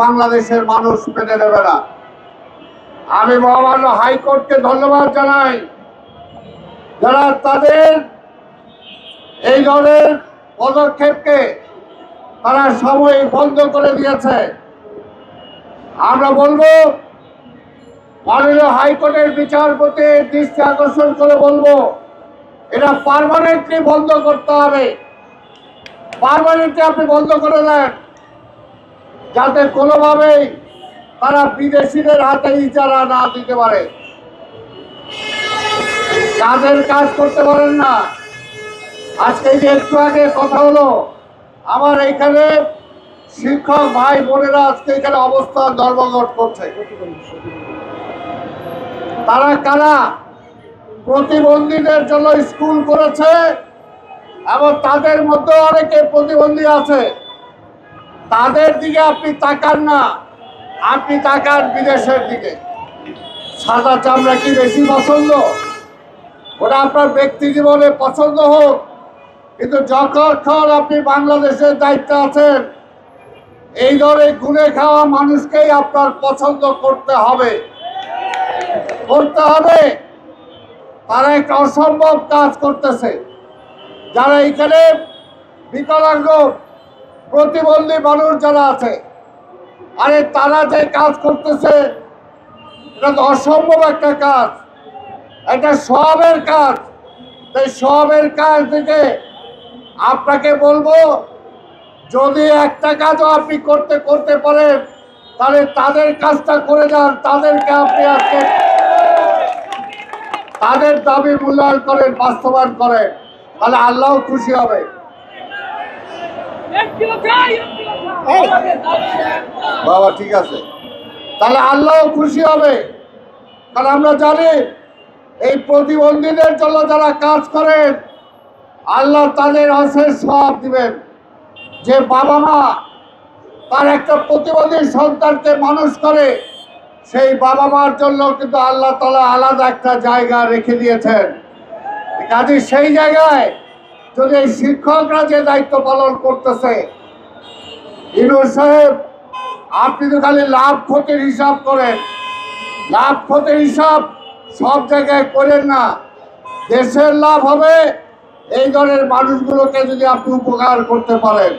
বাংলাদেশের মানুষ মেনে নেবে না। আমি মহামান্য হাইকোর্টকে ধন্যবাদ জানাই, যারা তাদের এই ধরনের পদক্ষেপকে তারা সময় বন্ধ করে দিয়েছে। আমরা বলবো মাননীয় হাইকোর্টের বিচারপতি দৃষ্টি আকর্ষণ করে বলবো, এটা পার্মানেন্টলি বন্ধ করতে হবে। পার্মানেন্টলি আপনি বন্ধ করে দেন, যাতে কোনোভাবেই তারা বিদেশিদের হাতে ইজারা না দিতে পারে, কাজের কাজ করতে পারেন না। আজকে যে একটু আগে কথা হলো, আমার এইখানে শিক্ষক ভাই বোনেরা আজকে এখানে অবস্থান ধর্মঘট করছে। তারা কারা? প্রতিবন্ধীদের জন্য স্কুল করেছে এবং তাদের মধ্যে অনেকে প্রতিবন্ধী আছে। তাদের দিকে আপনি তাকান না, আপনি তাকান বিদেশের দিকে। সাদা চামড়া কি বেশি পছন্দ? ওটা আপনার ব্যক্তি জীবনে পছন্দ হোক, কিন্তু যখন আপনি বাংলাদেশের দায়িত্বে আছেন, এই ধরনের গুণে খাওয়া মানুষকেই আপনার পছন্দ করতে হবে। তারা একটা অসম্ভব কাজ করতেছে। যারা এখানে বিকলাঙ্গ প্রতিবন্ধী মানুষ যারা আছে, আরে তারা যে কাজ করতেছে এটা তো অসম্ভব একটা কাজ, এটা সবের কাজ। তাই সবের কাজ থেকে আপনাকে বলবো, যদি একটা কাজও আপনি করতে পারেন, তাহলে তাদের কাজটা করে যান। তাদেরকে আপনি আজকে তাদের দাবি মূল্যায়ন করেন, বাস্তবায়ন করেন, তাহলে আল্লাহ খুশি হবে। বাবা ঠিক আছে, তাহলে আল্লাহ খুশি হবে। কারণ আমরা জানি এই প্রতিবন্ধীদের জন্য যারা কাজ করেন, আল্লাহ তাদের অশেষ সওয়াব দিবেন। যে বাবা মা তার একটা প্রতিবন্ধী সন্তানকে মানুষ করে, সেই বাবা মার জন্য কিন্তু আল্লাহ তাআলা আলাদা একটা জায়গা রেখে দিয়েছেন। কাজে সেই জায়গায় যদি এই শিক্ষকরা যে দায়িত্ব পালন করতেছে, ইউনূস সাহেব আপনি তো খালি লাভ ক্ষতির হিসাব করেন। লাভ ক্ষতির হিসাব সব জায়গায় করেন না। দেশের লাভ হবে এই ধরনের মানুষগুলোকে যদি আপনি উপকার করতে পারেন।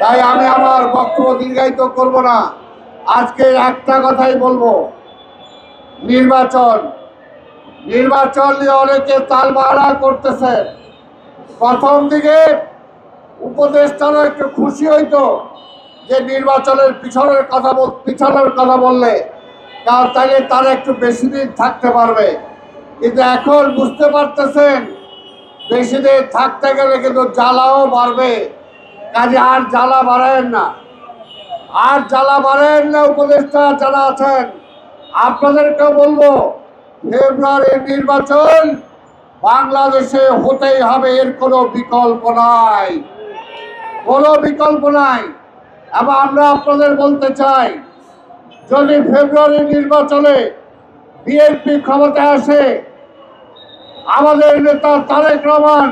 তাই আমি আমার বক্তব্য দীর্ঘায়িত করব না, আজকে একটা কথাই বলবো, নির্বাচন নিয়ে অনেকে তালবাহানা করতেছে। প্রথম দিকে উপদেষ্টারা একটু খুশি হইতো যে নির্বাচনের পিছনের কথা বললে, কারণ তাহলে তারা একটু বেশি দিন থাকতে পারবে। কিন্তু এখন বুঝতে পারতেছেন বেশি দিন থাকতে গেলে কিন্তু জ্বালাও বাড়বে। কাজে আর জ্বালা বাড়ায়েন না। উপদেষ্টা যারা আছেন আপনাদেরকেও বলবো, ফেব্রুয়ারির নির্বাচন বাংলাদেশে হতেই হবে, এর কোনো বিকল্প নাই। এবং আমরা আপনাদের বলতে চাই, যদি ফেব্রুয়ারির নির্বাচনে বিএনপি ক্ষমতায় আসে, আমাদের নেতা তারেক রহমান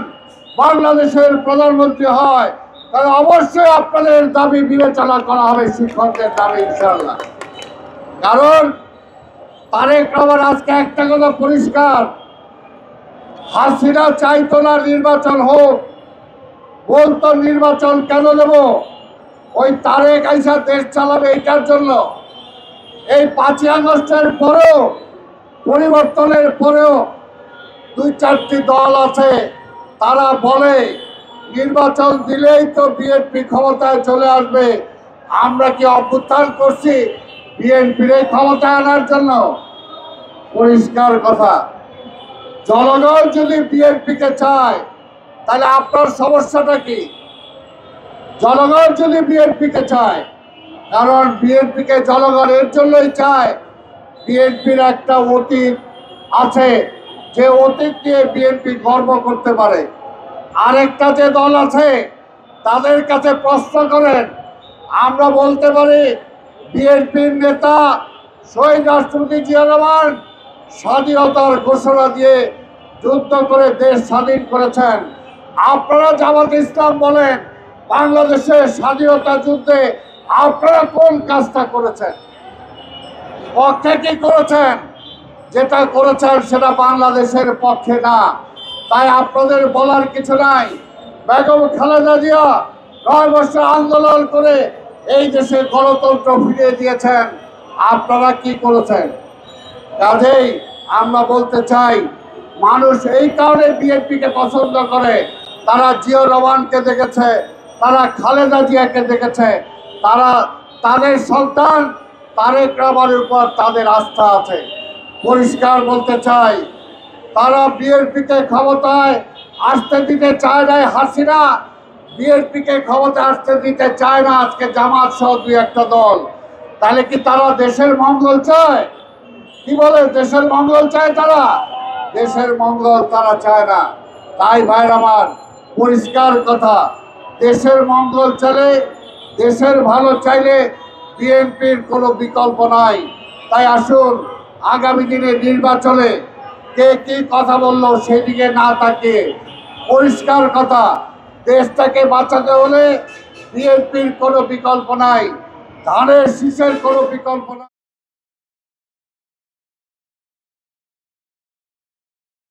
বাংলাদেশের প্রধানমন্ত্রী হয়, তাহলে অবশ্যই আপনাদের দাবি বিবেচনা করা হবে, শিক্ষকদের দাবি ইনশাআল্লাহ। কারণ তারেক রহমান আজকে একটা কথা পরিষ্কার, হাসিনা চাইতো না নির্বাচন হোক, বলতো নির্বাচন কেন দেব, ওই তারেক আইসা দেশ চালাবে এটার জন্য। এই 5ই আগস্টের পরেও, পরিবর্তনের পরেও 2-4টি দল আছে, তারা বলে নির্বাচন দিলেই তো বিএনপি ক্ষমতায় চলে আসবে। আমরা কি অভ্যুত্থান করছি বিএনপির ক্ষমতায় আনার জন্য? পরিষ্কার কথা, জনগণ যদি বিএনপিকে চায়, তাহলে আপনার সমস্যাটা কি? জনগণ যদি বিএনপিকে চায়, কারণ বিএনপিকে জনগণ এর জন্যই চায়, বিএনপির একটা অতীত আছে, যে অতীত নিয়ে বিএনপি গর্ব করতে পারে। আরেকটা যে দল আছে তাদের কাছে প্রশ্ন করেন, আমরা বলতে পারি বিএনপির নেতা শহীদ রাষ্ট্রপতি জিয়া রহমান স্বাধীনতার ঘোষণা দিয়ে যুদ্ধ করে দেশ স্বাধীন করেছেন। আপনারা জামাত ইসলাম বলেন বাংলাদেশের স্বাধীনতা যুদ্ধে আপনারা কোন কাজটা করেছেন, পক্ষে কি করেছেন? যেটা করেছেন সেটা বাংলাদেশের পক্ষে না। তাই আপনাদের বলার কিছু নাই। বেগম খালেদা জিয়া 9 বছর আন্দোলন করে এই দেশে গণতন্ত্র ফিরিয়ে দিয়েছেন। আপনারা কি করেছেন? কাজেই আমরা বলতে চাই, মানুষ এই কারণে বিএনপিকে পছন্দ করে। তারা জিয়াউর রহমানকে দেখেছে, তারা খালেদা জিয়াকে দেখেছে, তারা তাদের সন্তান তারেক রহমানের উপর তাদের আস্থা আছে। পরিষ্কার বলতে চাই, তারা বিএনপিকে ক্ষমতায় আসতে দিতে চায় না হাসিনা, বিএনপিকে ক্ষমতায় আসতে দিতে চায় না আজকে জামাত সহ 2-1টা দল। তাহলে কি তারা দেশের মঙ্গল চায়? কি বলে, দেশের মঙ্গল চায় তারা? দেশের মঙ্গল তারা চায় না। তাই ভাইর আমার, পরিষ্কার কথা, দেশের মঙ্গল চাইলে, দেশের ভালো চাইলে বিএনপির কোনো বিকল্প নাই। তাই আসুন, আগামী দিনে নির্বাচনে কে কি কথা বললো সেদিকে না তাকিয়ে পরিষ্কার কথা, দেশটাকে বাঁচাতে হলে বিএনপির কোনো বিকল্প নাই, ধানের শীষের কোনো বিকল্প নাই।